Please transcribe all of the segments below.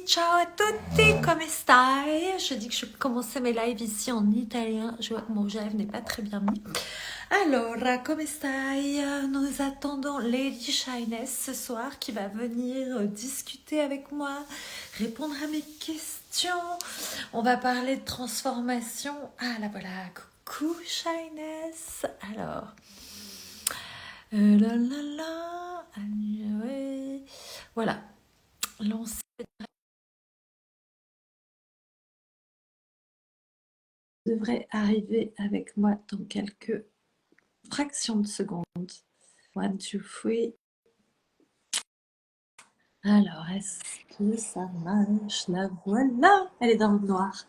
ciao a tutti, come stai? Je dis que je commençais mes lives ici en italien. Mon live n'est pas très bien mis. Allora, come stai? Nous attendons Lady Shyness ce soir qui va venir discuter avec moi, répondre à mes questions. On va parler de transformation. Ah là voilà, coucou Shyness. Alors, là là là, ouais. Voilà, lancer. Devrait arriver avec moi dans quelques fractions de secondes. One, two, three. Alors, est-ce que ça marche? La voilà. Elle est dans le noir.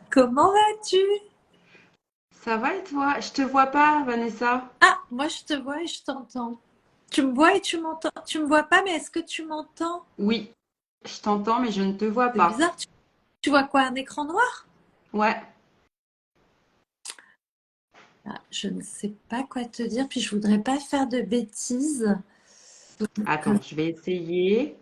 Comment vas-tu? Ça va et toi? Je te vois pas, Vanessa. Ah, moi je te vois et je t'entends. Tu me vois et tu m'entends. Tu me vois pas, mais est-ce que tu m'entends? Oui, je t'entends, mais je ne te vois C'est pas. bizarre. Tu vois quoi? Un écran noir? Ouais, Ah, je ne sais pas quoi te dire. Puis je voudrais pas faire de bêtises. Donc, attends, je vais essayer.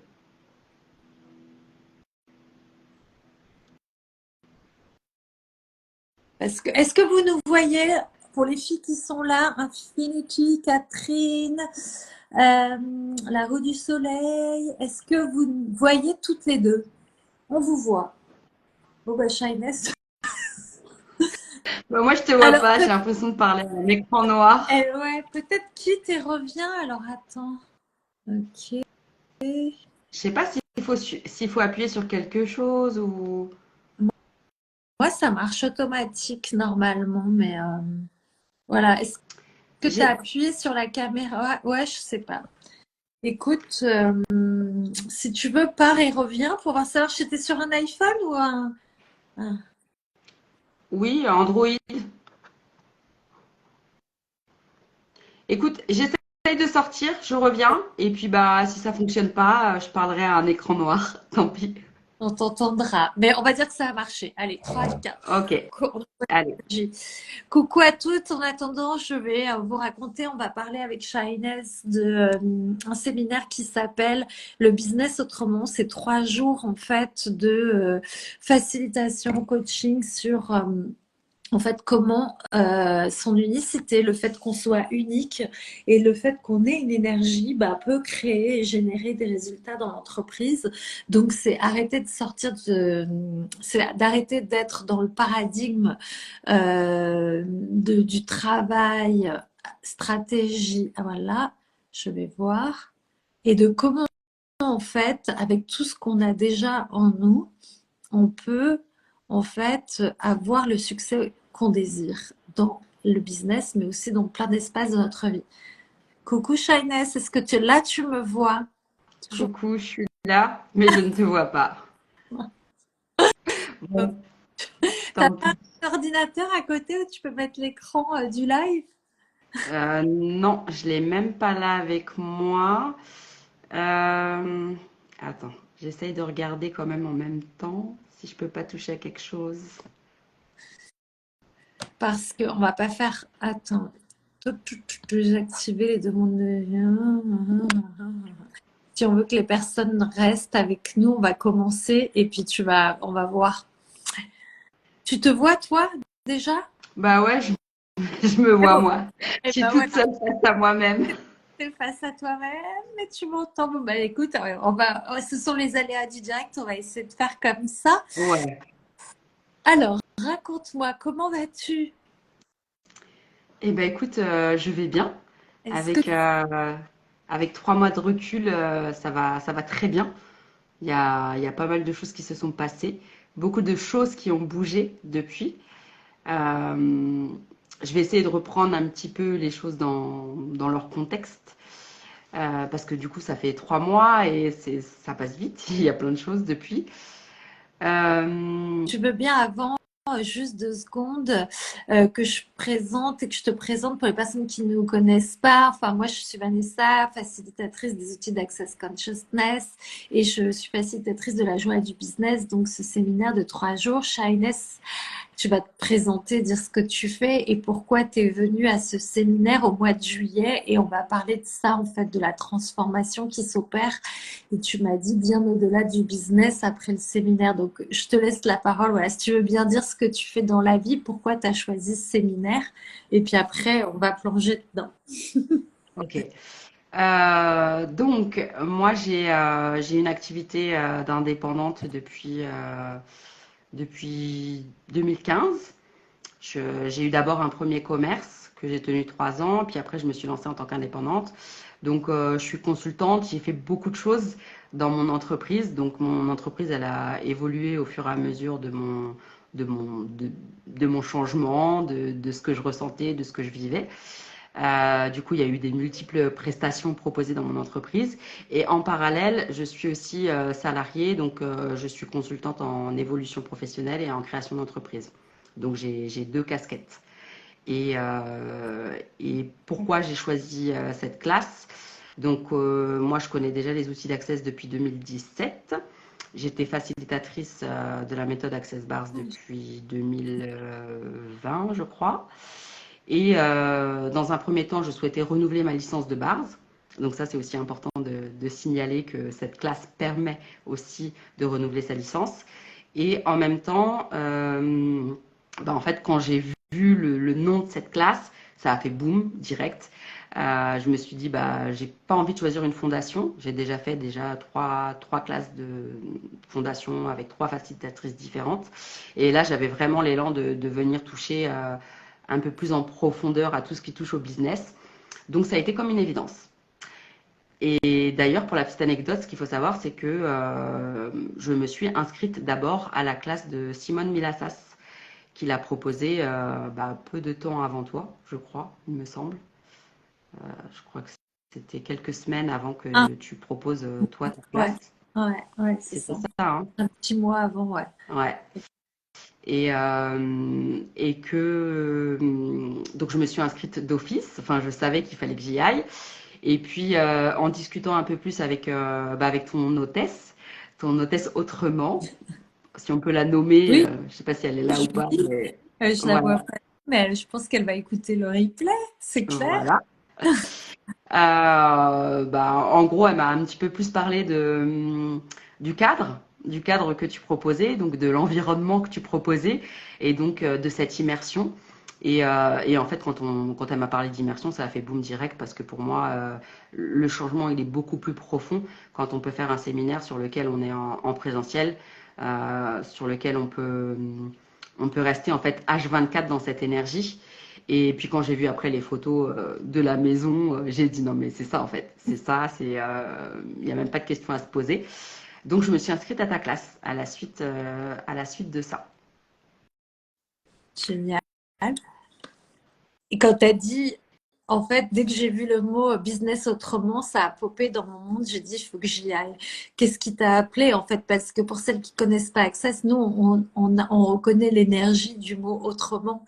est-ce que vous nous voyez, pour les filles qui sont là, Infinity, Catherine, la Rue du Soleil, est-ce que vous nous voyez toutes les deux? On vous voit. Bon, bah, Shyness. Bah, moi, je te vois Alors, pas, j'ai l'impression de parler à un écran noir. ouais, peut-être quitte et reviens. Alors, attends. Ok. Je sais pas s'il faut appuyer sur quelque chose ou... Moi, ça marche automatique normalement, mais voilà. Est-ce que tu as J'ai... appuyé sur la caméra? Ouais, je sais pas. Écoute, si tu veux, pars et reviens pour voir savoir si t'es sur un iPhone ou un- Oui, Android. Écoute, j'essaye de sortir, je reviens, et puis bah si ça fonctionne pas, je parlerai à un écran noir. Tant pis. On t'entendra. Mais on va dire que ça a marché. Allez, 3, 4. Ok, allez. Coucou à toutes. En attendant, je vais vous raconter, on va parler avec Shyness de un séminaire qui s'appelle Le business autrement. C'est 3 jours en fait de facilitation, coaching sur en fait, comment son unicité, le fait qu'on soit unique et le fait qu'on ait une énergie peut créer et générer des résultats dans l'entreprise. Donc, c'est d'arrêter d'être dans le paradigme du travail, stratégie. Ah, voilà, je vais voir. Et de comment, en fait, avec tout ce qu'on a déjà en nous, on peut en fait avoir le succès qu'on désire dans le business, mais aussi dans plein d'espaces de notre vie. Coucou Shyness, est-ce que là tu me vois? Toujours Coucou, je suis là, mais je ne te vois pas. pas. Bon, T'as tant pas pis. un ordinateur à côté où tu peux mettre l'écran du live? Non, je l'ai même pas là avec moi. Euh, Attends, j'essaye de regarder quand même en même temps si je peux pas toucher à quelque chose. Parce qu'on va pas faire. Attends. J'ai activé les demandes de lien. Si on veut que les personnes restent avec nous, on va commencer et puis on va voir. Tu te vois toi déjà? Bah ouais, je me vois moi. Je Et suis ben toute voilà, seule face à moi-même. t'es face à toi-même, mais tu m'entends. Bon, bah écoute, ce sont les aléas du direct, on va essayer de faire comme ça. Ouais. Alors, raconte-moi, comment vas-tu? Eh ben écoute, je vais bien. Est-ce que Avec, avec 3 mois de recul, ça va très bien. Il y a pas mal de choses qui se sont passées, beaucoup de choses qui ont bougé depuis. Euh, je vais essayer de reprendre un petit peu les choses dans leur contexte, parce que du coup, ça fait 3 mois et ça passe vite. Il y a plein de choses depuis. Euh, tu veux bien avant, juste 2 secondes, que je présente et que je te présente pour les personnes qui ne nous connaissent pas. Enfin, moi, je suis Vanessa, facilitatrice des outils d'Access Consciousness et je suis facilitatrice de la joie et du business. Donc, ce séminaire de 3 jours, Shyness Tu vas te présenter, dire ce que tu fais et pourquoi tu es venu à ce séminaire au mois de juillet. Et on va parler de ça, en fait, de la transformation qui s'opère. Et tu m'as dit bien au-delà du business après le séminaire. Donc, je te laisse la parole. Voilà, si tu veux bien dire ce que tu fais dans la vie, pourquoi tu as choisi ce séminaire. Et puis après, on va plonger dedans. Ok. Donc, moi, j'ai une activité d'indépendante depuis 2015. J'ai eu d'abord un premier commerce que j'ai tenu 3 ans, puis après, je me suis lancée en tant qu'indépendante. Donc, je suis consultante, j'ai fait beaucoup de choses dans mon entreprise. Donc, mon entreprise, elle a évolué au fur et à mesure de mon, de, de mon changement, de ce que je ressentais, de ce que je vivais. Du coup, il y a eu des multiples prestations proposées dans mon entreprise. Et en parallèle, je suis aussi salariée, donc je suis consultante en évolution professionnelle et en création d'entreprise. Donc j'ai deux casquettes. Et pourquoi j'ai choisi cette classe? Donc moi, je connais déjà les outils d'Access depuis 2017. J'étais facilitatrice de la méthode Access Bars depuis 2020, je crois. Et dans un premier temps, je souhaitais renouveler ma licence de Bars. Donc ça, c'est aussi important de signaler que cette classe permet aussi de renouveler sa licence. Et en même temps, en fait, quand j'ai vu le nom de cette classe, ça a fait boum, direct. Je me suis dit, j'ai pas envie de choisir une fondation. J'ai déjà fait trois classes de fondation avec 3 facilitatrices différentes. Et là, j'avais vraiment l'élan de venir toucher un peu plus en profondeur à tout ce qui touche au business. Donc ça a été comme une évidence. Et d'ailleurs, pour la petite anecdote, ce qu'il faut savoir, c'est que je me suis inscrite d'abord à la classe de Simone Milassas, qu'il a proposé peu de temps avant toi, je crois, il me semble. Je crois que c'était quelques semaines avant Ah, que tu proposes toi ta ouais, classe. ouais, c'est C'était ça. ça, hein? Un petit mois avant, ouais. Ouais. Et que donc je me suis inscrite d'office. Enfin, je savais qu'il fallait que j'y aille. Et puis en discutant un peu plus avec ton hôtesse autrement, si on peut la nommer, Oui, je sais pas si elle est là ou pas, Julie, mais je la vois voilà, pas, mais je pense qu'elle va écouter le replay, c'est clair. voilà. En gros, elle m'a un petit peu plus parlé du cadre que tu proposais, donc de l'environnement que tu proposais, et donc de cette immersion. Et en fait, quand elle m'a parlé d'immersion, ça a fait boum direct parce que pour moi, le changement, il est beaucoup plus profond quand on peut faire un séminaire sur lequel on est en présentiel, sur lequel on peut rester en fait H24 dans cette énergie. Et puis quand j'ai vu après les photos de la maison, j'ai dit non mais c'est ça en fait, c'est ça, il n'y a même pas de question à se poser. Donc je me suis inscrite à ta classe à la suite de ça. Génial. Et quand tu as dit, en fait, dès que j'ai vu le mot business autrement, ça a popé dans mon monde. J'ai dit, il faut que j'y aille. Qu'est-ce qui t'a appelé, en fait? Parce que pour celles qui connaissent pas Access, nous, on reconnaît l'énergie du mot autrement.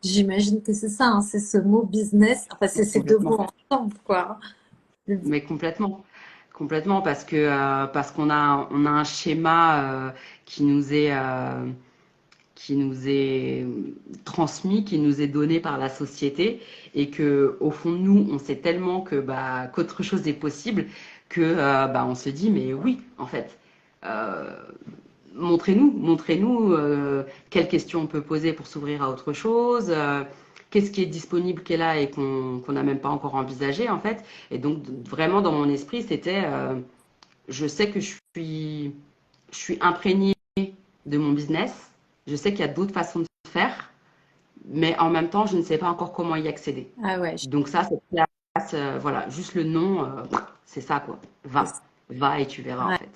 J'imagine que c'est ça, hein, c'est ce mot business. Enfin, c'est ces deux Complètement. mots ensemble, quoi. Mais complètement. Complètement parce qu'on a un schéma qui nous est transmis, qui nous est donné par la société et que au fond de nous, on sait tellement que qu'autre chose est possible que on se dit mais oui, en fait. Euh, montrez-nous quelles questions on peut poser pour s'ouvrir à autre chose, qu'est-ce qui est disponible, qui est là et qu'on n'a même pas encore envisagé en fait. Et donc vraiment dans mon esprit, c'était, je sais que je suis imprégnée de mon business, je sais qu'il y a d'autres façons de faire, mais en même temps, je ne sais pas encore comment y accéder. Ah ouais, Donc ça, cette place, voilà, juste le nom, c'est ça quoi. Va et tu verras en ouais. fait.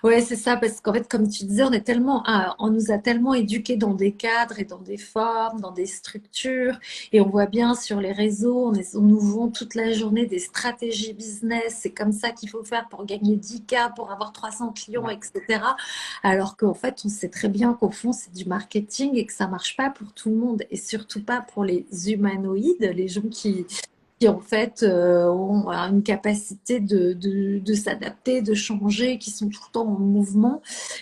Ouais, c'est ça, parce qu'en fait, comme tu disais, on est tellement, on nous a tellement éduqués dans des cadres et dans des formes, dans des structures, et on voit bien sur les réseaux, on nous vend toute la journée des stratégies business, c'est comme ça qu'il faut faire pour gagner 10K, pour avoir 300 clients, Ouais, etc. Alors qu'en fait, on sait très bien qu'au fond, c'est du marketing et que ça marche pas pour tout le monde, et surtout pas pour les humanoïdes, les gens qui en fait ont une capacité de s'adapter, de changer, qui sont tout le temps en mouvement,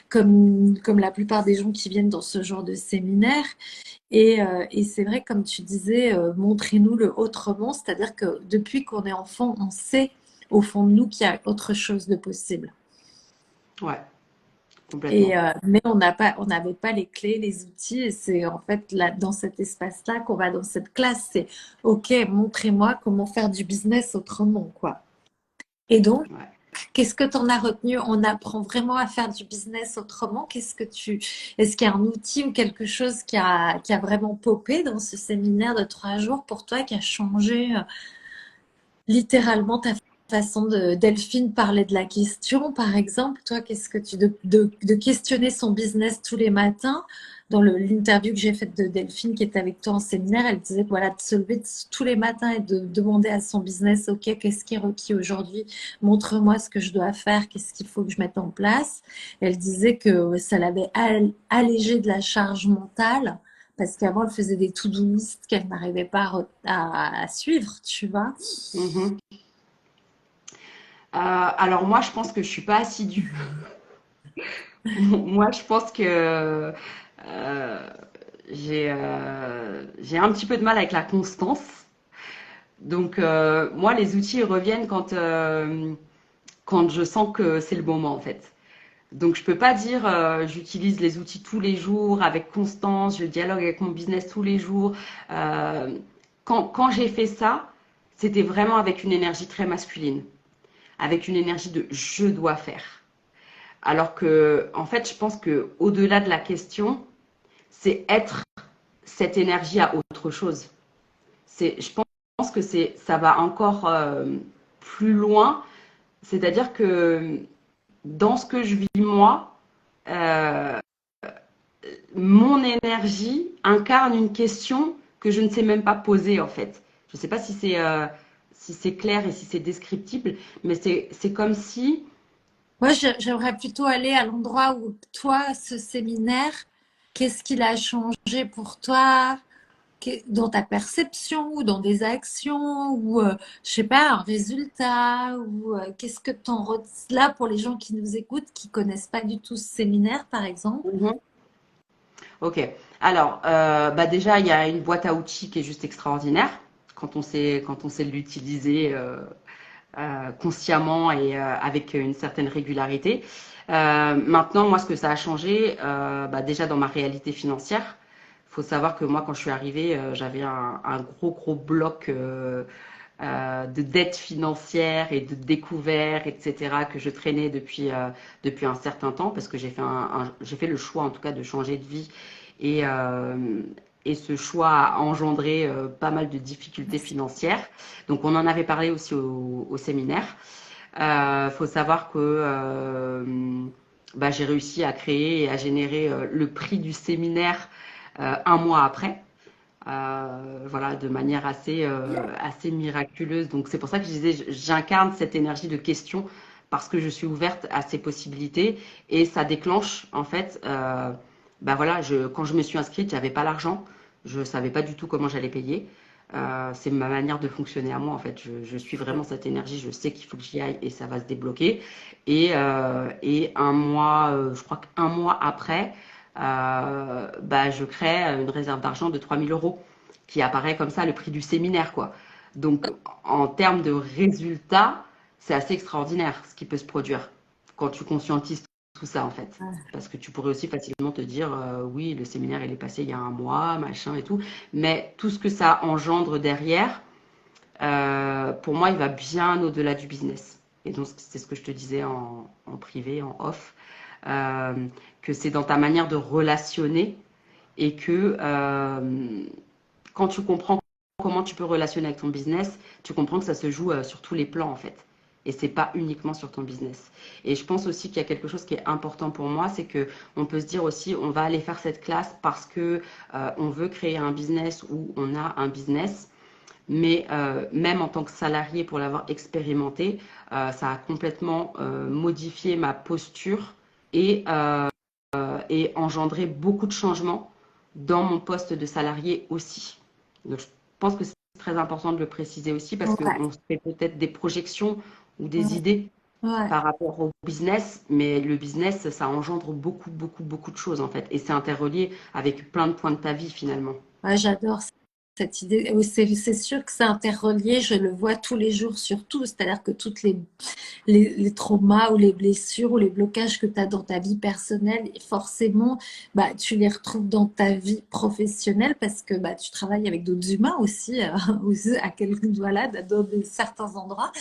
comme la plupart des gens qui viennent dans ce genre de séminaire. Et c'est vrai, comme tu disais, montrez-nous le autrement, c'est-à-dire que depuis qu'on est enfant, on sait au fond de nous qu'il y a autre chose de possible. Ouais, complètement. Mais on n'avait pas les clés, les outils, et c'est en fait là, dans cet espace-là qu'on va dans cette classe. C'est OK, montrez-moi comment faire du business autrement, quoi. Et donc, Ouais. qu'est-ce que tu en as retenu? On apprend vraiment à faire du business autrement. Est-ce qu'il y a un outil ou quelque chose qui a vraiment popé dans ce séminaire de 3 jours pour toi, qui a changé littéralement ta façon de Delphine parlait de la question, par exemple. Toi, qu'est-ce que de questionner son business tous les matins. Dans l'interview que j'ai faite de Delphine qui est avec toi en séminaire, elle disait que voilà, de se lever tous les matins et de demander à son business, OK, qu'est-ce qui est requis aujourd'hui? Montre-moi ce que je dois faire, qu'est-ce qu'il faut que je mette en place. Elle disait que ça l'avait allégé de la charge mentale parce qu'avant, elle faisait des to-do list qu'elle n'arrivait pas à suivre, tu vois. Mhm. Alors moi, je pense que je suis pas assidue. Moi, je pense que euh, j'ai un petit peu de mal avec la constance. Donc, moi, les outils ils reviennent quand je sens que c'est le moment, en fait. Donc, je peux pas dire j'utilise les outils tous les jours avec constance, je dialogue avec mon business tous les jours. Euh, quand j'ai fait ça, c'était vraiment avec une énergie très masculine, avec une énergie de je dois faire. Alors que, en fait, je pense que au-delà de la question, c'est être cette énergie à autre chose. Je pense que ça va encore plus loin. C'est-à-dire que dans ce que je vis moi, euh, mon énergie incarne une question que je ne sais même pas poser en fait. Je ne sais pas si c'est clair et si c'est descriptible, mais c'est comme si. Moi, j'aimerais plutôt aller à l'endroit où toi, ce séminaire, qu'est-ce qu'il a changé pour toi dans ta perception ou dans des actions ou, je sais pas, un résultat ou qu'est-ce que t'en là pour les gens qui nous écoutent, qui connaissent pas du tout ce séminaire, par exemple. Mhm. Ok. Alors, bah déjà, il y a une boîte à outils qui est juste extraordinaire quand on sait l'utiliser consciemment et avec une certaine régularité. Maintenant, moi, ce que ça a changé, bah déjà dans ma réalité financière, il faut savoir que moi, quand je suis arrivée, j'avais un gros bloc de dettes financières et de découvertes, etc., que je traînais depuis un certain temps, parce que j'ai fait le choix, en tout cas, de changer de vie. Et, euh, et ce choix a engendré pas mal de difficultés financières. Donc, on en avait parlé aussi au séminaire. Faut savoir que bah, j'ai réussi à créer et à générer le prix du séminaire un mois après. Voilà, de manière assez miraculeuse. Donc c'est pour ça que je disais, j'incarne cette énergie de question parce que je suis ouverte à ces possibilités et ça déclenche en fait. Bah voilà, quand je me suis inscrite, j'avais pas l'argent, je savais pas du tout comment j'allais payer. C'est ma manière de fonctionner à moi en fait. Je suis vraiment cette énergie, je sais qu'il faut que j'y aille et ça va se débloquer. Et un mois, je crois qu'un mois après, bah, je crée une réserve d'argent de 3 000 € qui apparaît comme ça le prix du séminaire quoi. Donc en termes de résultats, c'est assez extraordinaire ce qui peut se produire quand tu conscientises tout ça en fait. Parce que tu pourrais aussi facilement te dire oui, le séminaire il est passé il y a un mois, machin et tout. Mais tout ce que ça engendre derrière, pour moi, il va bien au-delà du business. Et donc, c'est ce que je te disais en privé, en off, euh, que c'est dans ta manière de relationner et que quand tu comprends comment tu peux relationner avec ton business, tu comprends que ça se joue sur tous les plans en fait. Et c'est pas uniquement sur ton business. Et je pense aussi qu'il y a quelque chose qui est important pour moi, c'est que on peut se dire aussi, on va aller faire cette classe parce que on veut créer un business ou on a un business. Mais même en tant que salarié, pour l'avoir expérimenté, ça a complètement modifié ma posture et, et engendré beaucoup de changements dans mon poste de salarié aussi. Donc je pense que c'est très important de le préciser aussi parce Ouais, qu'on se fait peut-être des projections ou des ouais, idées ouais. par rapport au business, mais le business, ça engendre beaucoup, beaucoup, beaucoup de choses en fait. Et c'est interrelié avec plein de points de ta vie finalement. Ouais, j'adore cette idée. Oui, c'est sûr que c'est interrelié, je le vois tous les jours surtout, c'est-à-dire que toutes les traumas ou les blessures ou les blocages que tu as dans ta vie personnelle, forcément, bah, tu les retrouves dans ta vie professionnelle parce que bah, tu travailles avec d'autres humains aussi, aussi voilà, certains endroits.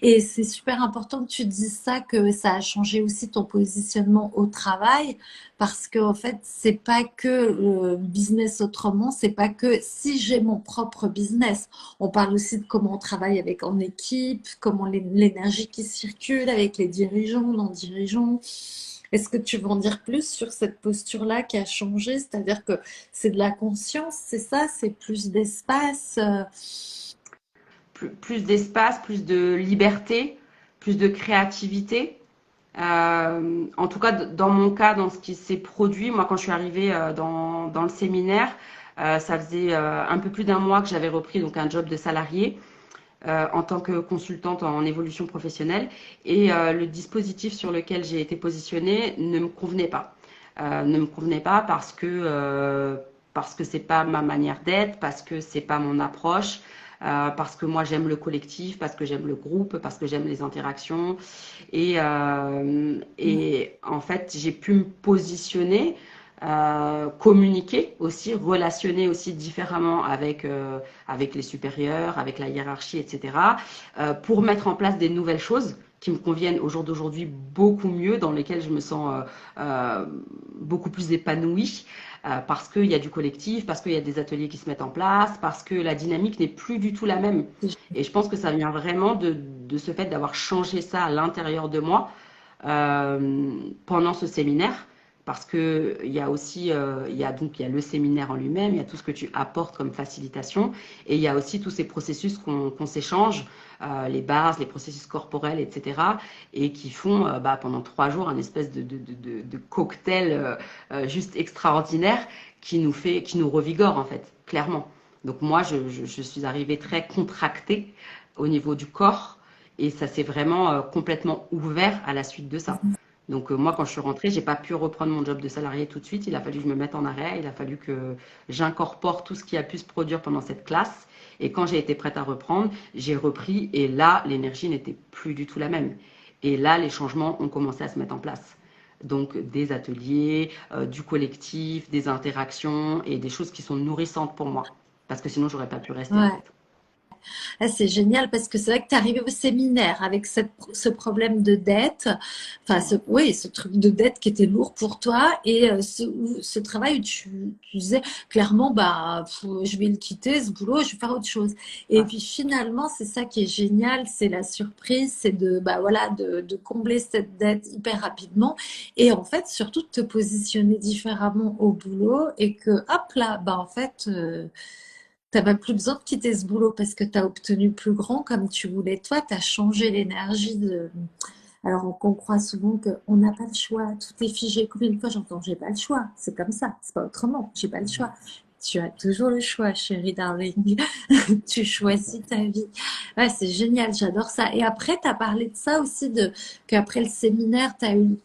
Et c'est super important que tu dises ça, que ça a changé aussi ton positionnement au travail, parce que en fait, c'est pas que le business autrement, c'est pas que si j'ai mon propre business. On parle aussi de comment on travaille avec en équipe, comment l'énergie qui circule avec les dirigeants, non-dirigeants. Est-ce que tu veux en dire plus sur cette posture-là qui a changé? C'est-à-dire que c'est de la conscience, c'est ça, c'est plus d'espace. Plus d'espace, plus de liberté, plus de créativité. En tout cas, dans mon cas, dans ce qui s'est produit, moi, quand je suis arrivée dans le séminaire, ça faisait un peu plus d'un mois que j'avais repris donc un job de salarié en tant que consultante en évolution professionnelle. Et le dispositif sur lequel j'ai été positionnée ne me convenait pas. Ne me convenait pas parce que c'est pas ma manière d'être, parce que c'est pas mon approche. Parce que moi j'aime le collectif, parce que j'aime le groupe, parce que j'aime les interactions. Et en fait, j'ai pu me positionner, communiquer aussi, relationner aussi différemment avec les supérieurs, avec la hiérarchie, etc., pour mettre en place des nouvelles choses qui me conviennent au jour d'aujourd'hui beaucoup mieux, dans lesquelles je me sens beaucoup plus épanouie. Parce qu'il y a du collectif, parce qu'il y a des ateliers qui se mettent en place, parce que la dynamique n'est plus du tout la même. Et je pense que ça vient vraiment de ce fait d'avoir changé ça à l'intérieur de moi pendant ce séminaire. Parce que il y a aussi, il y a le séminaire en lui-même, il y a tout ce que tu apportes comme facilitation, et il y a aussi tous ces processus qu'on s'échange, les bases, les processus corporels, etc., et qui font bah, pendant 3 jours un espèce de cocktail juste extraordinaire qui nous revigore en fait, clairement. Donc moi, je suis arrivée très contractée au niveau du corps et ça s'est vraiment complètement ouvert à la suite de ça. Donc moi, quand je suis rentrée, j'ai pas pu reprendre mon job de salarié tout de suite. Il a fallu que je me mette en arrêt. Il a fallu que j'incorpore tout ce qui a pu se produire pendant cette classe. Et quand j'ai été prête à reprendre, j'ai repris. Et là, l'énergie n'était plus du tout la même. Et là, les changements ont commencé à se mettre en place. Donc des ateliers, du collectif, des interactions et des choses qui sont nourrissantes pour moi. Parce que sinon, j'aurais pas pu rester en Ouais. fait. Ah, c'est génial parce que c'est vrai que tu es arrivé au séminaire avec ce problème de dette, enfin, oui, ce truc de dette qui était lourd pour toi et ce travail où tu disais clairement, bah, je vais le quitter, ce boulot, je vais faire autre chose. Et Ouais. puis finalement, c'est ça qui est génial, c'est la surprise, c'est bah, voilà, de combler cette dette hyper rapidement et en fait, surtout de te positionner différemment au boulot et que, hop là, bah, en fait, t'as même plus besoin de quitter ce boulot parce que tu as obtenu plus grand comme tu voulais. Toi, tu as changé l'énergie de. Alors, on croit souvent qu'on n'a pas le choix, tout est figé. Combien de fois j'entends, j'ai pas le choix, c'est comme ça, c'est pas autrement, j'ai pas le choix. Tu as toujours le choix, chérie darling. Tu choisis ta vie. Ouais, c'est génial, j'adore ça. Et après, tu as parlé de ça aussi, qu'après le séminaire, t'as eu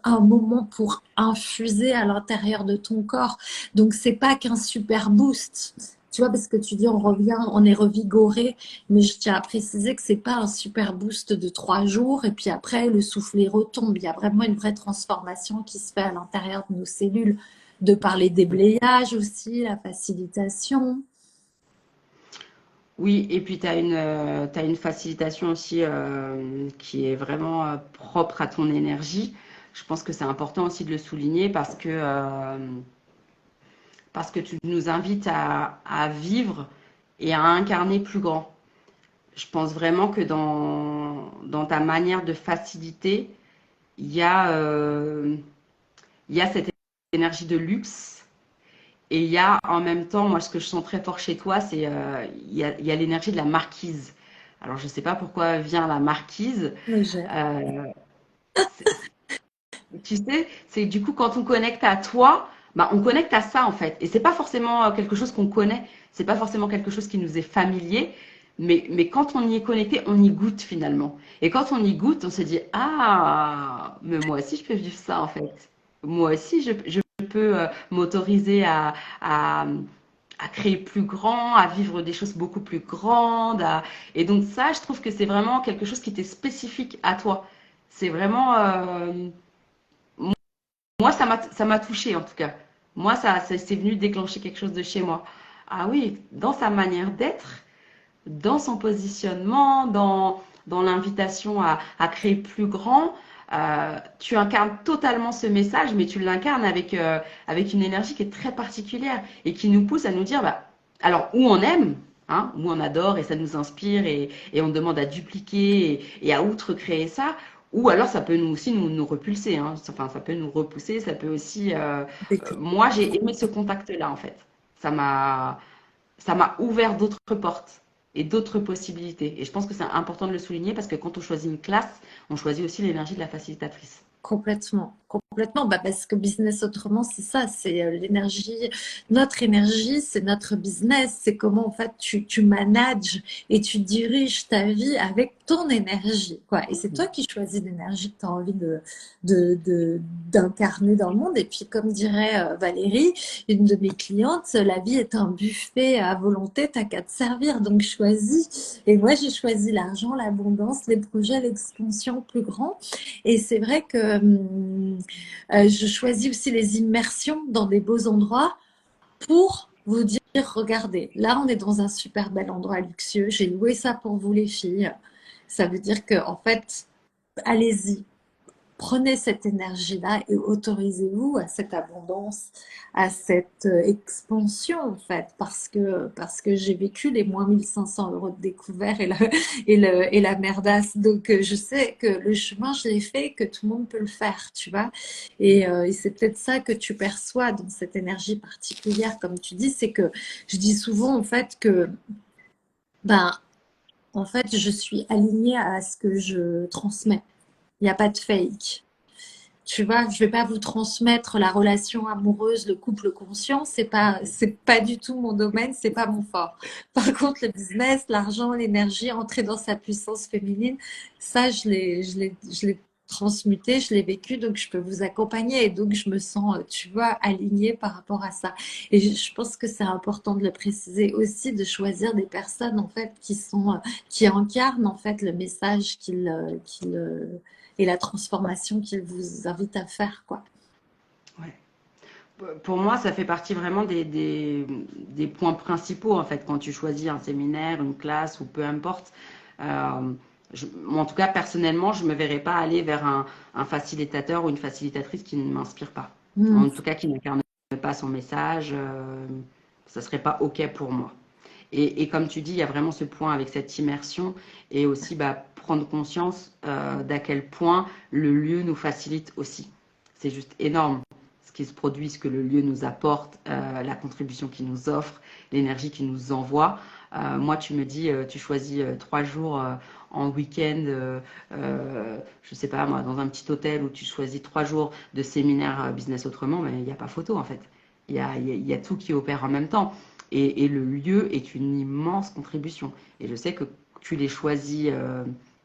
un moment pour infuser à l'intérieur de ton corps. Donc, c'est pas qu'un super boost. Tu vois, parce que tu dis on revient, on est revigoré, mais je tiens à préciser que c'est pas un super boost de 3 jours et puis après le soufflet retombe. Il y a vraiment une vraie transformation qui se fait à l'intérieur de nos cellules, de par les déblayages aussi, la facilitation. Oui, et puis t'as une facilitation aussi qui est vraiment propre à ton énergie. Je pense que c'est important aussi de le souligner parce que tu nous invites à vivre et à incarner plus grand. Je pense vraiment que dans ta manière de faciliter, il y a, euh, il y a cette énergie de luxe. Et il y a en même temps, moi, ce que je sens très fort chez toi, c'est il y a l'énergie de la marquise. Alors, je ne sais pas pourquoi vient la marquise. Mais j'aime. Euh, c'est- Tu sais, c'est du coup, quand on connecte à toi, bah, on connecte à ça, en fait. Et c'est pas forcément quelque chose qu'on connaît. C'est pas forcément quelque chose qui nous est familier, mais quand on y est connecté, on y goûte finalement. Et quand on y goûte, on se dit, ah, mais moi aussi je peux vivre ça en fait. Moi aussi je peux m'autoriser à, à créer plus grand, à vivre des choses beaucoup plus grandes. Et donc ça, je trouve que c'est vraiment quelque chose qui était spécifique à toi. C'est vraiment, moi, ça m'a touché en tout cas. Moi, c'est venu déclencher quelque chose de chez moi. Ah oui, dans sa manière d'être, dans son positionnement, dans l'invitation à créer plus grand, tu incarnes totalement ce message, mais tu l'incarnes avec une énergie qui est très particulière et qui nous pousse à nous dire, bah, alors, où on aime, hein, où on adore et ça nous inspire et on demande à dupliquer et à outre-créer ça, ou alors ça peut nous aussi nous repulser, hein. Enfin, ça peut nous repousser, ça peut aussi... moi, j'ai aimé ce contact-là, en fait. Ça m'a ça m'a ouvert d'autres portes et d'autres possibilités. Et je pense que c'est important de le souligner parce que quand on choisit une classe, on choisit aussi l'énergie de la facilitatrice. Complètement, complètement. Bah, parce que business autrement, c'est ça, c'est l'énergie, notre énergie, c'est notre business, c'est comment en fait tu manages et tu diriges ta vie avec ton énergie, quoi. Et c'est toi qui choisis l'énergie que tu as envie d'incarner dans le monde. Et puis, comme dirait Valérie, une de mes clientes, la vie est un buffet à volonté, t'as qu'à te servir, donc choisis. Et moi, j'ai choisi l'argent, l'abondance, les projets, l'expansion plus grand. Et c'est vrai que je choisis aussi les immersions dans des beaux endroits pour vous dire, regardez, là on est dans un super bel endroit luxueux, j'ai loué ça pour vous les filles. Ça veut dire que en fait, allez-y, prenez cette énergie-là et autorisez-vous à cette abondance, à cette expansion en fait, parce que j'ai vécu les moins 1 500 € de découvert et la merdasse. Donc je sais que le chemin, je l'ai fait, que tout le monde peut le faire, tu vois. Et c'est peut-être ça que tu perçois dans cette énergie particulière, comme tu dis, c'est que je dis souvent en fait que ben en fait je suis alignée à ce que je transmets. Il n'y a pas de fake. Tu vois, je vais pas vous transmettre la relation amoureuse, le couple conscient, c'est pas du tout mon domaine, c'est pas mon fort. Par contre, le business, l'argent, l'énergie, entrer dans sa puissance féminine, ça, je l'ai transmuté, je l'ai vécu, donc je peux vous accompagner et donc je me sens, tu vois, alignée par rapport à ça. Et je pense que c'est important de le préciser aussi, de choisir des personnes en fait qui sont, qui incarnent en fait le message et la transformation qu'il vous invite à faire, quoi. Ouais. Pour moi, ça fait partie vraiment des points principaux, en fait, quand tu choisis un séminaire, une classe ou peu importe. Euh, Moi, en tout cas, personnellement, je ne me verrais pas aller vers un facilitateur ou une facilitatrice qui ne m'inspire pas. Mm. En tout cas, qui n'incarne pas son message. Ça ne serait pas OK pour moi. Et comme tu dis, il y a vraiment ce point avec cette immersion et aussi bah, prendre conscience d'à quel point le lieu nous facilite aussi. C'est juste énorme ce qui se produit, ce que le lieu nous apporte, la contribution qu'il nous offre, l'énergie qu'il nous envoie. Moi, tu me dis, tu choisis 3 jours en week-end, je sais pas moi, dans un petit hôtel où tu choisis 3 jours de séminaire business autrement, mais il n'y a pas photo en fait. Il y a tout qui opère en même temps. Et le lieu est une immense contribution. Et je sais que tu les choisis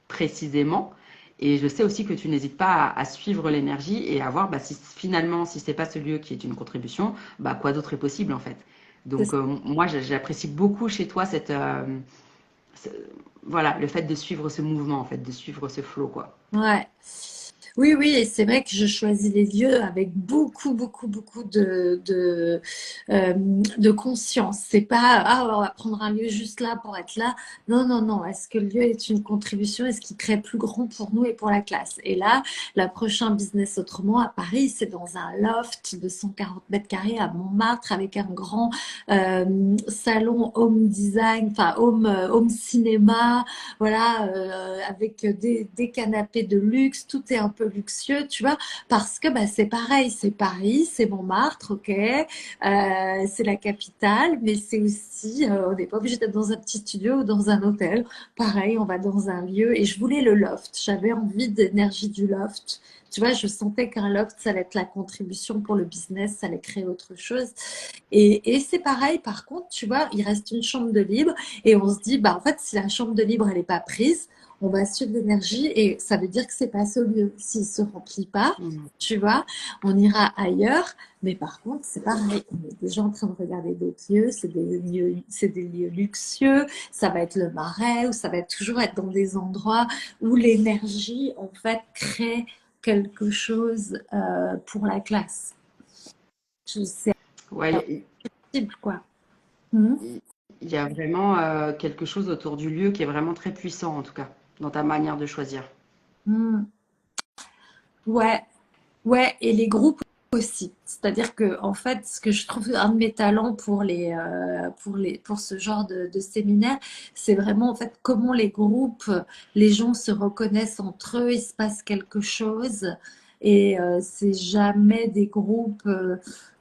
précisément. Et je sais aussi que tu n'hésites pas à suivre l'énergie et à voir bah, si finalement, si c'est pas ce lieu qui est une contribution, bah, quoi d'autre est possible en fait. Donc moi, j'apprécie beaucoup chez toi ce- voilà, le fait de suivre ce mouvement en fait, de suivre ce flow quoi. Ouais. Oui, oui, et c'est vrai que je choisis les lieux avec beaucoup, beaucoup, beaucoup de conscience. C'est pas, ah, on va prendre un lieu juste là pour être là. Non, non, non. Est-ce que le lieu est une contribution? Est-ce qu'il crée plus grand pour nous et pour la classe? Et là, la prochaine business autrement à Paris, c'est dans un loft de 140 mètres carrés à Montmartre avec un grand salon home design, enfin home cinéma, voilà, avec des canapés de luxe. Tout est un peu peu luxueux, tu vois, parce que bah, c'est pareil, c'est Paris, c'est Montmartre, ok, c'est la capitale, mais c'est aussi, on n'est pas obligé d'être dans un petit studio ou dans un hôtel. Pareil, on va dans un lieu et je voulais le loft. J'avais envie d'énergie du loft. Tu vois, je sentais qu'un loft, ça allait être la contribution pour le business, ça allait créer autre chose. Et c'est pareil, par contre, tu vois, il reste une chambre de libre et on se dit, bah, en fait, si la chambre de libre, elle n'est pas prise, on va suivre l'énergie et ça veut dire que c'est pas ce lieu. S'il se remplit pas, Mhm. tu vois, on ira ailleurs. Mais par contre, c'est pareil. On est déjà en train de regarder d'autres lieux. C'est des lieux luxueux. Ça va être le Marais ou ça va toujours être dans des endroits où l'énergie, en fait, crée quelque chose pour la classe. C'est Ouais, possible, quoi. Mhm. il y a vraiment quelque chose autour du lieu qui est vraiment très puissant, en tout cas, dans ta manière de choisir. Mhm. Ouais, ouais, et les groupes aussi. C'est-à-dire que, en fait, ce que je trouve un de mes talents pour ce genre de séminaire, c'est vraiment, en fait, comment les groupes, les gens se reconnaissent entre eux, il se passe quelque chose. Et c'est jamais des groupes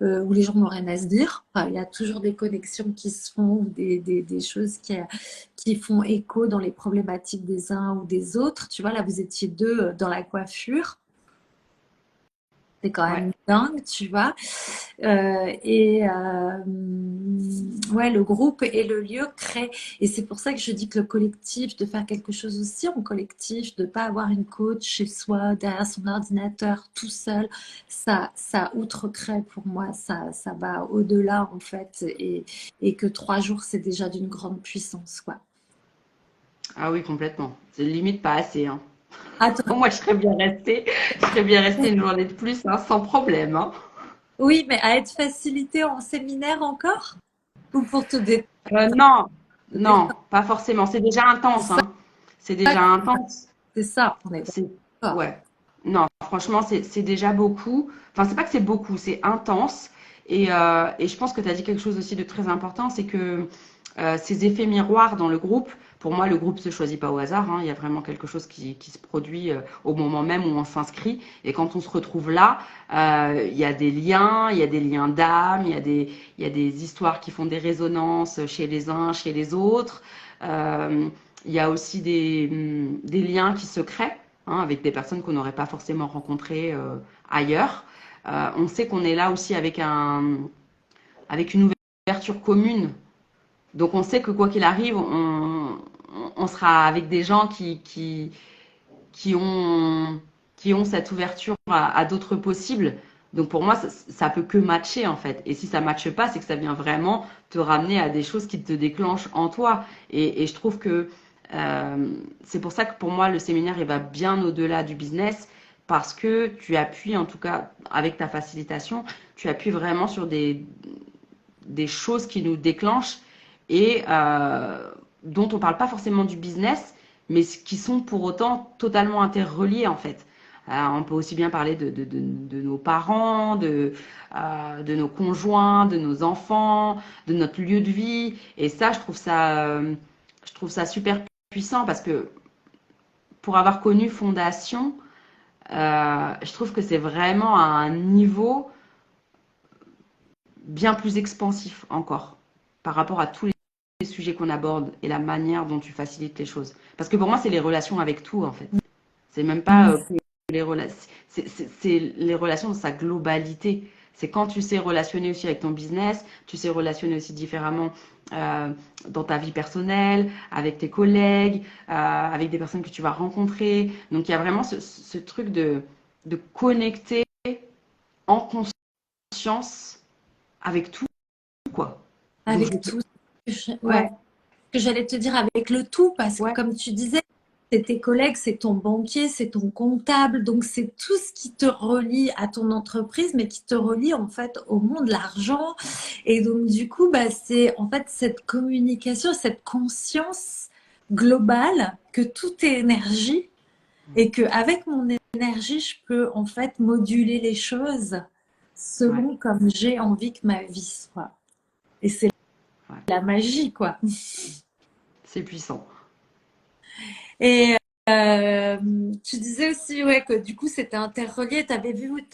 où les gens n'ont rien à se dire. Enfin, il y a toujours des connexions qui se font ou des choses qui font écho dans les problématiques des uns ou des autres. Tu vois, là, vous étiez deux dans la coiffure. C'est quand Ouais. même dingue, tu vois. Ouais, le groupe et le lieu créent. Et c'est pour ça que je dis que le collectif, de faire quelque chose aussi en collectif, de ne pas avoir une coach chez soi, derrière son ordinateur, tout seul, ça outre-crée pour moi. Ça va au-delà, en fait. Et que 3 jours, c'est déjà d'une grande puissance, quoi. Ah oui, complètement. C'est limite pas assez, hein. Attends. Moi, je serais bien restée une journée de plus, hein, sans problème, hein. Oui, mais à être facilité en séminaire encore? Ou pour Non, te détendre? non, pas forcément. C'est déjà C'est intense, ça, hein. C'est déjà intense. c'est ça, on est C'est, d'accord. ouais. Non, franchement, c'est déjà beaucoup. Enfin, c'est pas que c'est beaucoup, c'est intense. Et je pense que tu as dit quelque chose aussi de très important, c'est que ces effets miroirs dans le groupe, pour moi, le groupe se choisit pas au hasard, hein. Il y a vraiment quelque chose qui se produit au moment même où on s'inscrit. Et quand on se retrouve là, il y a des liens, il y a des liens d'âme, il y a des histoires qui font des résonances chez les uns, chez les autres. Euh, il y a aussi des liens qui se créent, hein, avec des personnes qu'on n'aurait pas forcément rencontrées ailleurs. On sait qu'on est là aussi avec une ouverture commune. Donc on sait que quoi qu'il arrive, on sera avec des gens qui, ont, qui ont cette ouverture à d'autres possibles. Donc pour moi, ça peut que matcher en fait. Et si ça matche pas, c'est que ça vient vraiment te ramener à des choses qui te déclenchent en toi. Et je trouve que c'est pour ça que pour moi, le séminaire, il va bien au-delà du business parce que tu appuies, en tout cas avec ta facilitation, tu appuies vraiment sur des choses qui nous déclenchent et dont on ne parle pas forcément du business, mais qui sont pour autant totalement interreliés en fait. On peut aussi bien parler de nos parents, de nos conjoints, de nos enfants, de notre lieu de vie. Et ça, je trouve ça super puissant parce que pour avoir connu Fondation, je trouve que c'est vraiment à un niveau bien plus expansif encore par rapport à tous les sujets qu'on aborde et la manière dont tu facilites les choses. Parce que pour moi, c'est les relations avec tout, en fait. C'est même pas que les relations, c'est les relations dans sa globalité. C'est quand tu sais relationner aussi avec ton business, tu sais relationner aussi différemment euh, dans ta vie personnelle, avec tes collègues, avec des personnes que tu vas rencontrer. Donc il y a vraiment ce truc de connecter en conscience avec tout, quoi. Donc Avec tout. Ouais, ouais, que j'allais te dire avec le tout, parce que ouais, comme tu disais, c'est tes collègues, c'est ton banquier, c'est ton comptable, donc c'est tout ce qui te relie à ton entreprise, mais qui te relie en fait au monde de l'argent. Et donc du coup, bah, c'est en fait cette communication, cette conscience globale que tout est énergie et que avec mon énergie, je peux en fait moduler les choses ouais, selon comme j'ai envie que ma vie soit. Et c'est ouais. la magie, quoi. C'est puissant. Et tu disais aussi ouais, que du coup c'était interrelié. T'as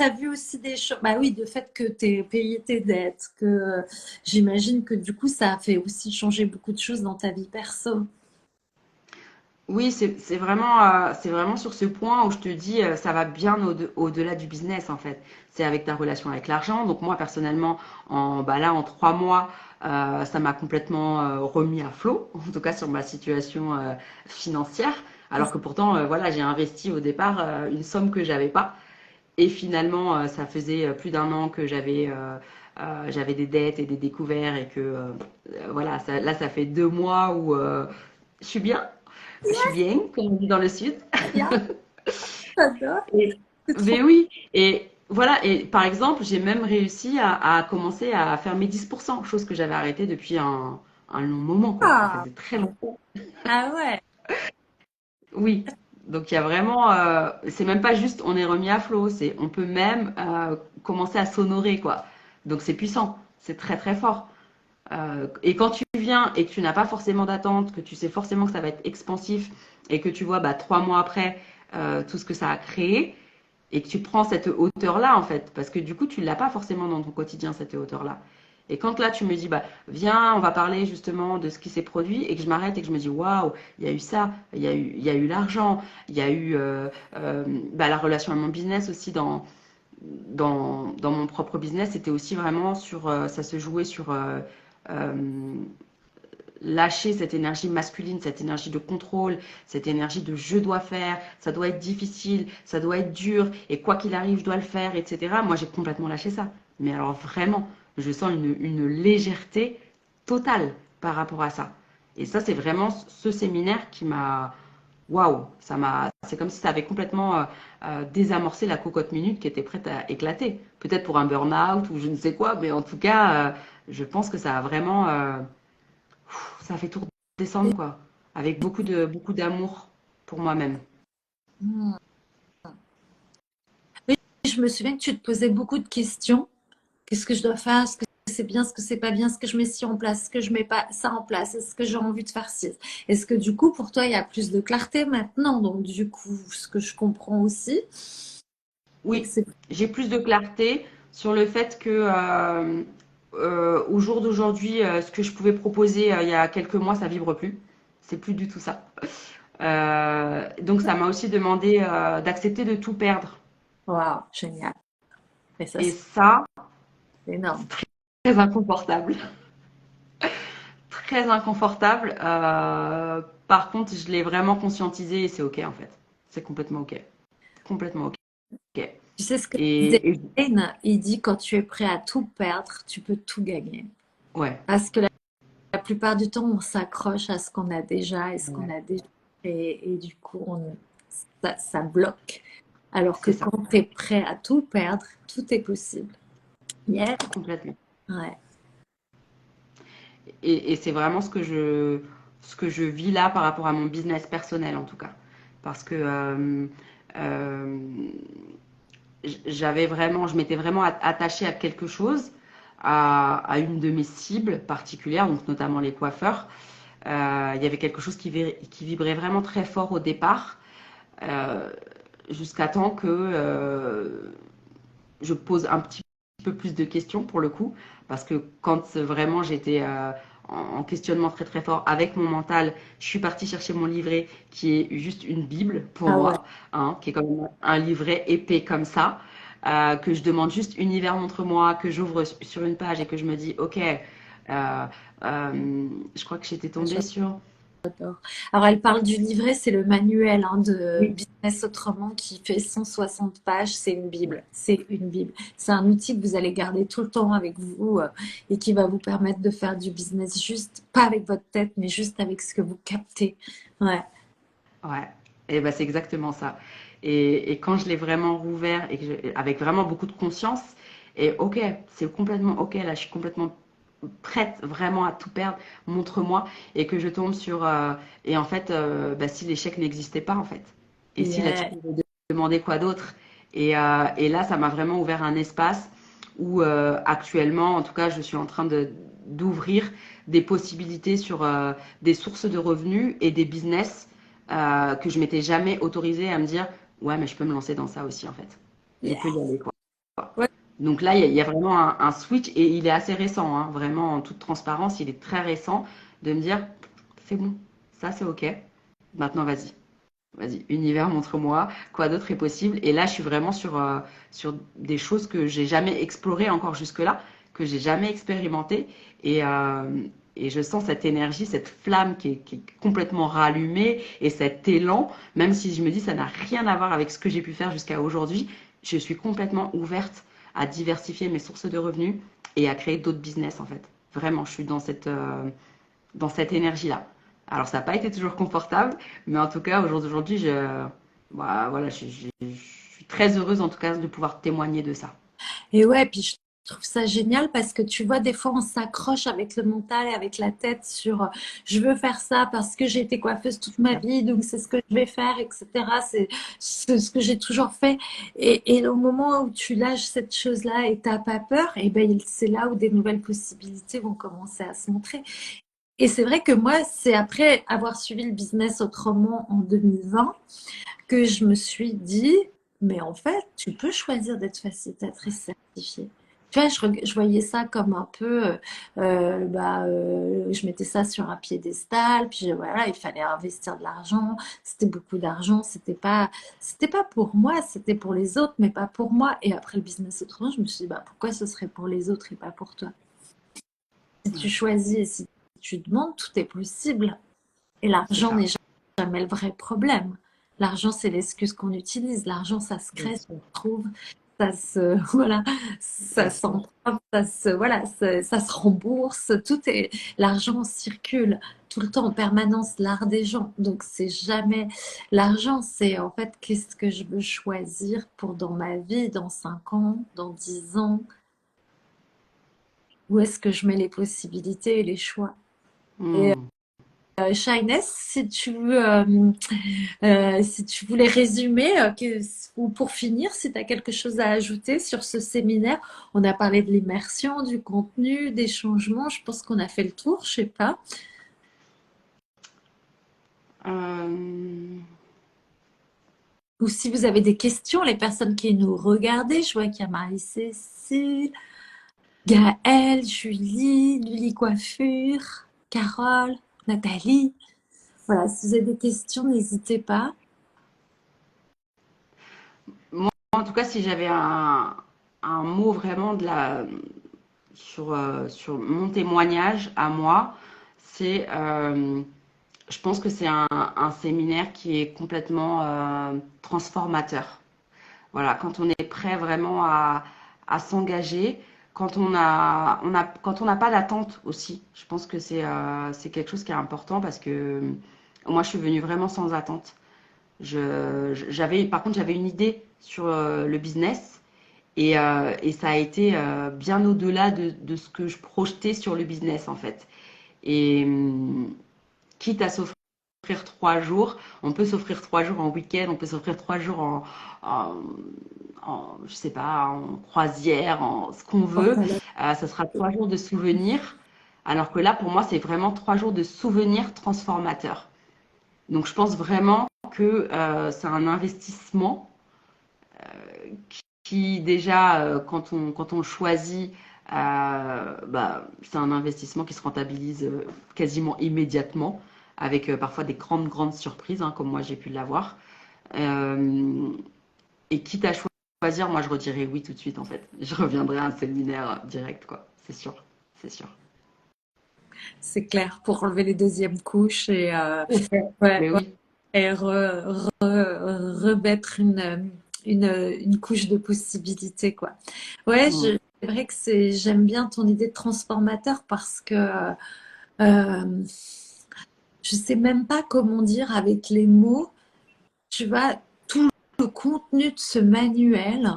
vu aussi des choses. Bah oui, le fait que tu aies payé tes dettes, que j'imagine que du coup ça a fait aussi changer beaucoup de choses dans ta vie perso. Oui, c'est vraiment sur ce point où je te dis, ça va bien au-delà du business en fait. C'est avec ta relation avec l'argent. Donc moi personnellement, en 3 mois, ça m'a complètement remis à flot, en tout cas sur ma situation financière. Alors que pourtant, voilà, j'ai investi au départ une somme que j'avais pas. Et finalement, ça faisait plus d'1 an que j'avais des dettes et des découverts et que voilà, là ça fait 2 mois où je suis bien. Je suis bien, comme on dit dans le sud. Bien, j'adore. Et, C'est trop. mais oui, et voilà, et par exemple, j'ai même réussi à commencer à faire mes 10%, chose que j'avais arrêtée depuis un long moment, quoi. Ça Ah, faisait très longtemps. ah ouais. Oui, donc il y a vraiment, c'est même pas juste on est remis à flot, c'est on peut même commencer à s'honorer, quoi. Donc c'est puissant, c'est très très fort. Et quand tu viens et que tu n'as pas forcément d'attente, que tu sais forcément que ça va être expansif et que tu vois 3 mois après tout ce que ça a créé et que tu prends cette hauteur-là en fait, parce que du coup tu l'as pas forcément dans ton quotidien cette hauteur-là. Et quand là tu me dis viens on va parler justement de ce qui s'est produit et que je m'arrête et que je me dis waouh il y a eu ça, il y a eu l'argent, il y a eu la relation à mon business aussi dans mon propre business, c'était aussi vraiment sur, ça se jouait sur euh, lâcher cette énergie masculine, cette énergie de contrôle, cette énergie de je dois faire, ça doit être difficile, ça doit être dur, et quoi qu'il arrive, je dois le faire, etc. Moi, j'ai complètement lâché ça. Mais alors vraiment, je sens une légèreté totale par rapport à ça. Et ça, c'est vraiment ce séminaire qui m'a... Waouh, c'est comme si ça avait complètement désamorcé la cocotte minute qui était prête à éclater. Peut-être pour un burn-out ou je ne sais quoi, mais en tout cas, je pense que ça a vraiment ça a fait tout redescendre, quoi. Avec beaucoup d'amour pour moi-même. Hmm. Oui, je me souviens que tu te posais beaucoup de questions. Qu'est-ce que je dois faire? Est-ce que c'est bien? Est-ce que c'est pas bien? Est-ce que je mets ci en place? Est-ce que je mets pas ça en place? Est-ce que j'ai envie de faire ci? Est-ce que du coup, pour toi, il y a plus de clarté maintenant? Donc, du coup, ce que je comprends aussi, c'est que Oui, c'est... j'ai plus de clarté sur le fait que au jour d'aujourd'hui, ce que je pouvais proposer il y a quelques mois, ça vibre plus. C'est plus du tout ça. Donc ça m'a aussi demandé d'accepter de tout perdre. Waouh, génial. Et ça, Et c'est ça, énorme. c'est très inconfortable. Très inconfortable. Par contre, je l'ai vraiment conscientisé et c'est OK en fait. C'est complètement OK. Complètement OK. Tu sais ce que disait Et Einstein? Il dit quand tu es prêt à tout perdre, tu peux tout gagner. ouais, Parce que la plupart du temps, on s'accroche à ce qu'on a déjà et ce qu'on ouais, a déjà. Et du coup, ça bloque. Alors que c'est ça, quand tu es prêt à tout perdre, tout est possible. Yeah. complètement. Ouais. Et c'est vraiment ce que je vis là par rapport à mon business personnel en tout cas. Parce que euh, je m'étais vraiment attachée à quelque chose, à une de mes cibles particulières, donc notamment les coiffeurs. Il y avait quelque chose qui vibrait vraiment très fort au départ, euh, jusqu'à temps que je pose un petit peu plus de questions pour le coup, parce que quand vraiment j'étais en questionnement très très fort avec mon mental, je suis partie chercher mon livret qui est juste une bible pour Ah ouais. moi, hein, qui est comme un livret épais comme ça, que je demande juste univers montre-moi, que j'ouvre sur une page et que je me dis ok, je crois que j'étais tombée sur... J'adore. Alors, elle parle du livret, c'est le manuel hein, de Oui, Business Autrement qui fait 160 pages. C'est une Bible. C'est une Bible. C'est un outil que vous allez garder tout le temps avec vous et qui va vous permettre de faire du business juste, pas avec votre tête, mais juste avec ce que vous captez. Ouais. ouais, et ben c'est exactement ça. Et quand je l'ai vraiment rouvert et avec vraiment beaucoup de conscience, et ok, c'est complètement ok, là je suis complètement prête vraiment à tout perdre, montre-moi, et que je tombe sur, et en fait, si l'échec n'existait pas en fait, et si là tu Yeah. pouvais demander quoi d'autre, et là ça m'a vraiment ouvert un espace où actuellement, en tout cas, je suis en train d'ouvrir des possibilités sur des sources de revenus et des business que je m'étais jamais autorisée à me dire ouais, mais je peux me lancer dans ça aussi, en fait. Je Yeah. peux y aller, quoi. Ouais. Donc là, il y a vraiment un switch et il est assez récent, hein, vraiment en toute transparence, il est très récent de me dire, c'est bon, ça c'est ok. Maintenant, vas-y. Vas-y, univers, montre-moi quoi d'autre est possible. Et là, je suis vraiment sur des choses que j'ai jamais explorées encore jusque-là, que j'ai jamais expérimentées. Et, euh, et je sens cette énergie, cette flamme qui est complètement rallumée et cet élan, même si je me dis ça n'a rien à voir avec ce que j'ai pu faire jusqu'à aujourd'hui, je suis complètement ouverte à diversifier mes sources de revenus et à créer d'autres business en fait. Vraiment, je suis dans cette énergie-là. Alors, ça n'a pas été toujours confortable, mais en tout cas, au jour d'aujourd'hui, bah, voilà, je suis très heureuse en tout cas de pouvoir témoigner de ça. Et ouais, puis je trouve ça génial parce que tu vois, des fois, on s'accroche avec le mental et avec la tête sur je veux faire ça parce que j'ai été coiffeuse toute ma vie, donc c'est ce que je vais faire, etc. C'est ce que j'ai toujours fait. Et au moment où tu lâches cette chose-là et t'as pas peur, et ben c'est là où des nouvelles possibilités vont commencer à se montrer. Et c'est vrai que moi, c'est après avoir suivi le business autrement en 2020 que je me suis dit, mais en fait, tu peux choisir d'être facilitatrice certifiée. Tu vois, je voyais ça comme un peu, je mettais ça sur un piédestal, puis voilà, il fallait investir de l'argent, c'était beaucoup d'argent, c'était pas pour moi, c'était pour les autres, mais pas pour moi. Et après le business autrement, je me suis dit, bah, pourquoi ce serait pour les autres et pas pour toi? Si tu Ouais, choisis et si tu demandes, tout est possible. Et c'est l'argent n'est ça, jamais le vrai problème. L'argent, c'est l'excuse qu'on utilise. L'argent, ça se bien crée, ça sûr, se trouve, ça se, voilà, ça bien sûr. s'emprunte, ça se rembourse. L'argent circule tout le temps en permanence, l'art des gens. Donc, c'est jamais, l'argent, c'est en fait, qu'est-ce que je veux choisir pour dans ma vie, dans 5 ans, dans 10 ans? Où est-ce que je mets les possibilités et les choix? Et Hmm. Shyness, si tu voulais résumer, ou pour finir, si tu as quelque chose à ajouter sur ce séminaire, on a parlé de l'immersion, du contenu, des changements, je pense qu'on a fait le tour, je sais pas. Euh, Ou si vous avez des questions, les personnes qui nous regardaient, je vois qu'il y a Marie-Cécile, Gaëlle, Julie, Lily Coiffure, Carole, Nathalie. Voilà, si vous avez des questions, n'hésitez pas. Moi, en tout cas, si j'avais un mot vraiment sur mon témoignage à moi, c'est je pense que c'est un séminaire qui est complètement transformateur. Voilà, quand on est prêt vraiment à s'engager, quand on n'a pas d'attente aussi. Je pense que c'est quelque chose qui est important parce que moi, je suis venue vraiment sans attente. Par contre, j'avais une idée sur le business et ça a été bien au-delà de ce que je projetais sur le business en fait. Et quitte à s'offrir 3 jours, on peut s'offrir 3 jours en week-end, on peut s'offrir 3 jours en, je sais pas, en croisière, en ce qu'on veut. Ça sera 3 jours de souvenirs. Alors que là, pour moi, c'est vraiment 3 jours de souvenirs transformateurs. Donc, je pense vraiment que c'est un investissement qui déjà, quand on le choisit, bah, c'est un investissement qui se rentabilise quasiment immédiatement, avec parfois des grandes, grandes surprises, hein, comme moi j'ai pu l'avoir. Euh, et quitte à choisir, moi je redirais oui tout de suite en fait. Je reviendrai à un séminaire direct, quoi. C'est sûr, c'est sûr. C'est clair, pour enlever les deuxièmes couches ouais, Mais ouais, oui. et remettre une couche de possibilités, quoi. Ouais, Mm. c'est vrai que j'aime bien ton idée de transformateur parce que euh, je sais même pas comment dire avec les mots, tu vois, tout le contenu de ce manuel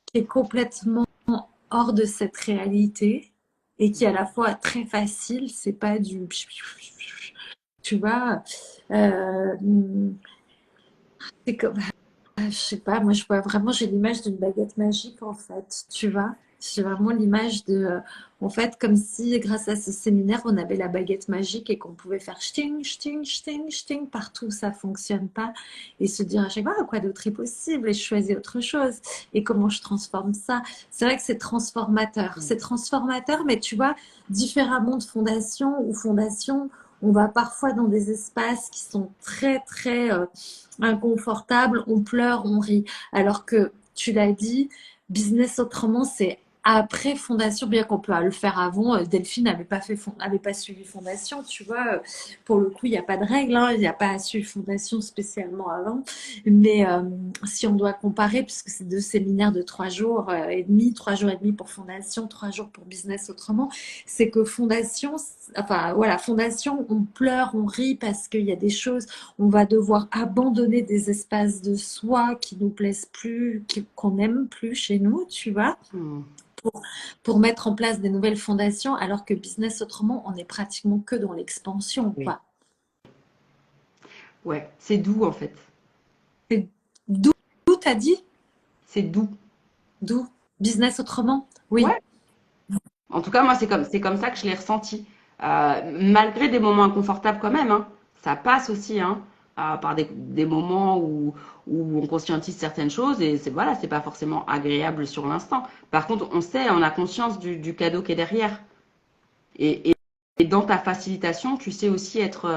qui est complètement hors de cette réalité et qui est à la fois très facile, c'est pas du tu vois, euh, c'est comme je sais pas, moi je vois vraiment, j'ai l'image d'une baguette magique en fait, tu vois. J'ai vraiment l'image de, en fait, comme si grâce à ce séminaire, on avait la baguette magique et qu'on pouvait faire ch'ting, ch'ting, ch'ting, ch'ting partout où ça fonctionne pas et se dire à chaque fois, ah, quoi d'autre est possible et je choisis autre chose et comment je transforme ça. C'est vrai que c'est transformateur. Mm. C'est transformateur, mais tu vois, différemment de fondation ou fondation, on va parfois dans des espaces qui sont très, très inconfortables, on pleure, on rit. Alors que, tu l'as dit, business autrement, c'est après Fondation, bien qu'on peut le faire avant. Delphine n'avait pas suivi Fondation, tu vois. Pour le coup, il n'y a pas de règle, hein, il n'y a pas à suivre Fondation spécialement avant. Mais si on doit comparer, puisque c'est deux séminaires de 3 jours et demi, 3 jours et demi pour Fondation, 3 jours pour Business Autrement, c'est que Fondation, enfin voilà, Fondation, on pleure, on rit parce qu'il y a des choses, on va devoir abandonner des espaces de soi qui nous plaisent plus, qu'on n'aime plus chez nous, tu vois, Mm. pour, pour mettre en place des nouvelles fondations, alors que Business Autrement, on est pratiquement que dans l'expansion, Oui. quoi. Ouais, c'est doux en fait. Et d'où, t'as dit? C'est doux. D'où? Business Autrement? Oui. Ouais. En tout cas, moi, c'est comme ça que je l'ai ressenti. Malgré des moments inconfortables quand même, hein. Ça passe aussi, hein, par des moments où on conscientise certaines choses et voilà, c'est pas forcément agréable sur l'instant. Par contre, on sait, on a conscience du cadeau qui est derrière. Et, et, et dans ta facilitation, tu sais aussi être,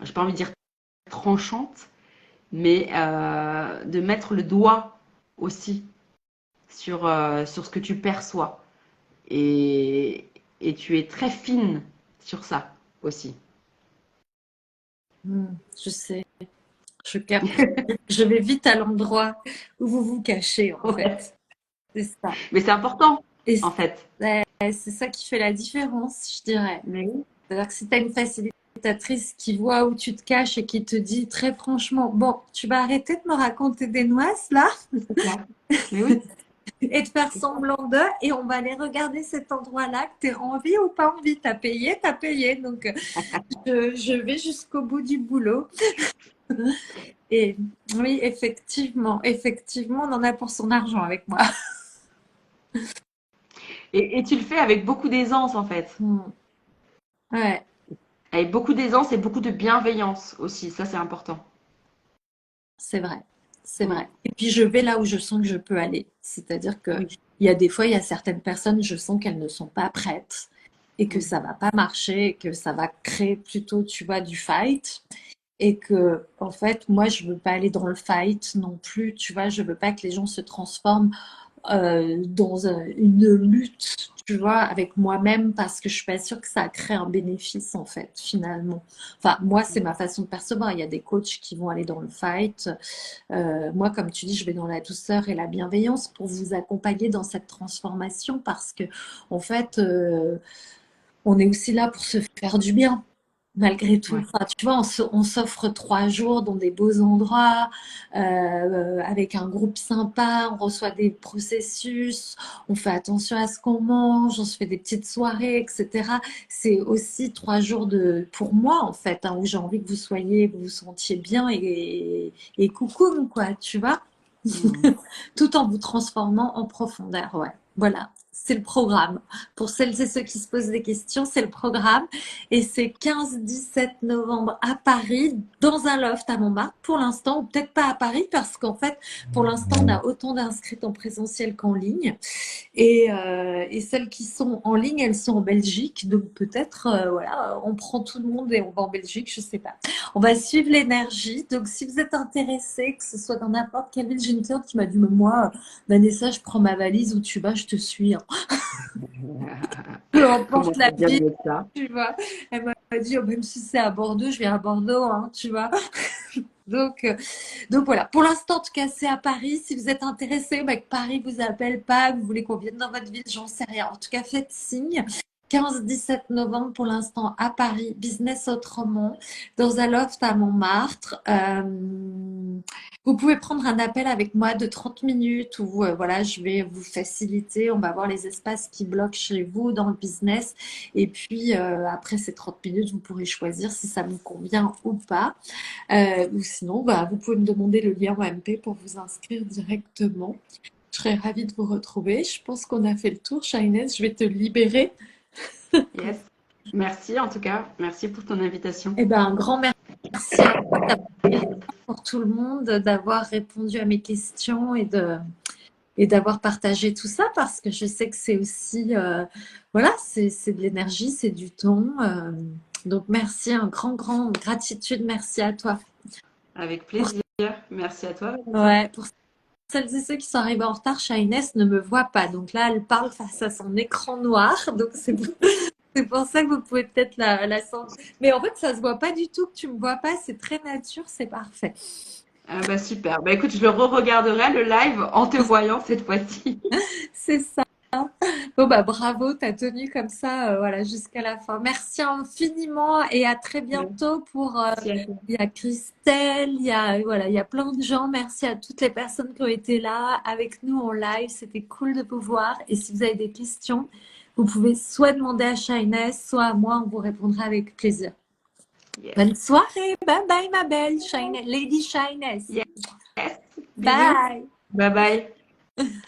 j'ai pas envie de dire tranchante, mais de mettre le doigt aussi sur ce que tu perçois. Et, et tu es très fine sur ça aussi. Je sais, je capte. Je vais vite à l'endroit où vous vous cachez, en Ouais. fait. C'est ça. Mais c'est important, Et en fait. c'est ça qui fait la différence, je dirais. Mais oui, C'est-à-dire que si tu as une facilitatrice qui voit où tu te caches et qui te dit très franchement, bon, tu vas arrêter de me raconter des noises là c'est clair. Mais oui, et de faire c'est ça. semblant d'eux et on va aller regarder cet endroit-là, que tu as envie ou pas envie. T'as payé, t'as payé. Donc, je vais jusqu'au bout du boulot. Et oui, effectivement, effectivement, on en a pour son argent avec moi. Et tu le fais avec beaucoup d'aisance, en fait. Hmm. Ouais, Avec beaucoup d'aisance et beaucoup de bienveillance aussi. Ça, c'est important. c'est vrai, c'est Mm. vrai. Et puis je vais là où je sens que je peux aller. C'est-à-dire que Oui. il y a des fois, il y a certaines personnes, je sens qu'elles ne sont pas prêtes et que Mm. ça va pas marcher, et que ça va créer plutôt, tu vois, du fight. Et que, en fait, moi, je veux pas aller dans le fight non plus, tu vois, je veux pas que les gens se transforment dans une lutte, tu vois, avec moi-même parce que je suis pas sûre que ça crée un bénéfice en fait, finalement. Enfin, moi, c'est ma façon de percevoir. Il y a des coachs qui vont aller dans le fight. Moi, comme tu dis, je vais dans la douceur et la bienveillance pour vous accompagner dans cette transformation parce que, en fait, on est aussi là pour se faire du bien. Malgré tout, Ouais. enfin, tu vois, on s'offre 3 jours dans des beaux endroits, avec un groupe sympa, on reçoit des processus, on fait attention à ce qu'on mange, on se fait des petites soirées, etc. C'est aussi 3 jours pour moi, en fait, hein, où j'ai envie que vous soyez, que vous vous sentiez bien et coucou, quoi, tu vois, Mm. tout en vous transformant en profondeur, ouais. Voilà, c'est le programme. Pour celles et ceux qui se posent des questions, c'est le programme. Et c'est 15-17 novembre à Paris, dans un loft à Montmartre, pour l'instant, ou peut-être pas à Paris, parce qu'en fait, pour l'instant, on a autant d'inscrites en présentiel qu'en ligne. Et celles qui sont en ligne, elles sont en Belgique. Donc peut-être, voilà, on prend tout le monde et on va en Belgique, je sais pas. On va suivre l'énergie. Donc si vous êtes intéressé, que ce soit dans n'importe quelle ville, j'ai une cliente qui m'a dit, mais moi, Vanessa, je prends ma valise où tu vas, je te suis, hein. Peu Comment importe la ça bien ville, mettre ça? tu vois. Elle m'a dit, oh, même si c'est à Bordeaux, je viens à Bordeaux, hein, tu vois. Donc, euh, donc voilà, pour l'instant, en tout cas, c'est à Paris. Si vous êtes intéressé, bah, que Paris vous appelle pas, que vous voulez qu'on vienne dans votre ville, j'en sais rien. En tout cas, faites signe. 15-17 novembre pour l'instant à Paris, Business Autrement, dans un loft à Montmartre. Vous pouvez prendre un appel avec moi de 30 minutes où voilà, je vais vous faciliter. On va voir les espaces qui bloquent chez vous dans le business. Et puis après ces 30 minutes, vous pourrez choisir si ça vous convient ou pas. Ou sinon, bah, vous pouvez me demander le lien OMP pour vous inscrire directement. Je serais ravie de vous retrouver. Je pense qu'on a fait le tour, Shainez. Je vais te libérer. Yes. Merci en tout cas. Merci pour ton invitation. Eh ben, un grand merci à toi d'avoir fait le temps pour tout le monde, d'avoir répondu à mes questions et d'avoir partagé tout ça parce que je sais que c'est aussi, voilà, c'est de l'énergie, c'est du temps. Donc, merci, un grand gratitude. Merci à toi. Avec Pour, plaisir. Merci à toi, Vanessa. ouais, pour celles et ceux qui sont arrivés en retard, Shainez ne me voit pas. Donc là, elle parle face à son écran noir. Donc, c'est pour ça que vous pouvez peut-être la sentir. Mais en fait, ça se voit pas du tout que tu me vois pas. C'est très nature, c'est parfait. Ah bah super. Bah écoute, je le re-regarderai le live en te voyant cette fois-ci. C'est ça. Bon, bah, bravo, t'as tenu comme ça, voilà, jusqu'à la fin. Merci infiniment et à très bientôt pour, Merci à toi. il y a Christelle, il y a, voilà, il y a plein de gens. Merci à toutes les personnes qui ont été là avec nous en live. C'était cool de vous voir. Et si vous avez des questions, vous pouvez soit demander à Shainez, soit à moi, on vous répondra avec plaisir. Yes. Bonne soirée. Bye bye, ma belle Shainez, Lady Shainez. Yes. Bisous. Bye. Bye bye.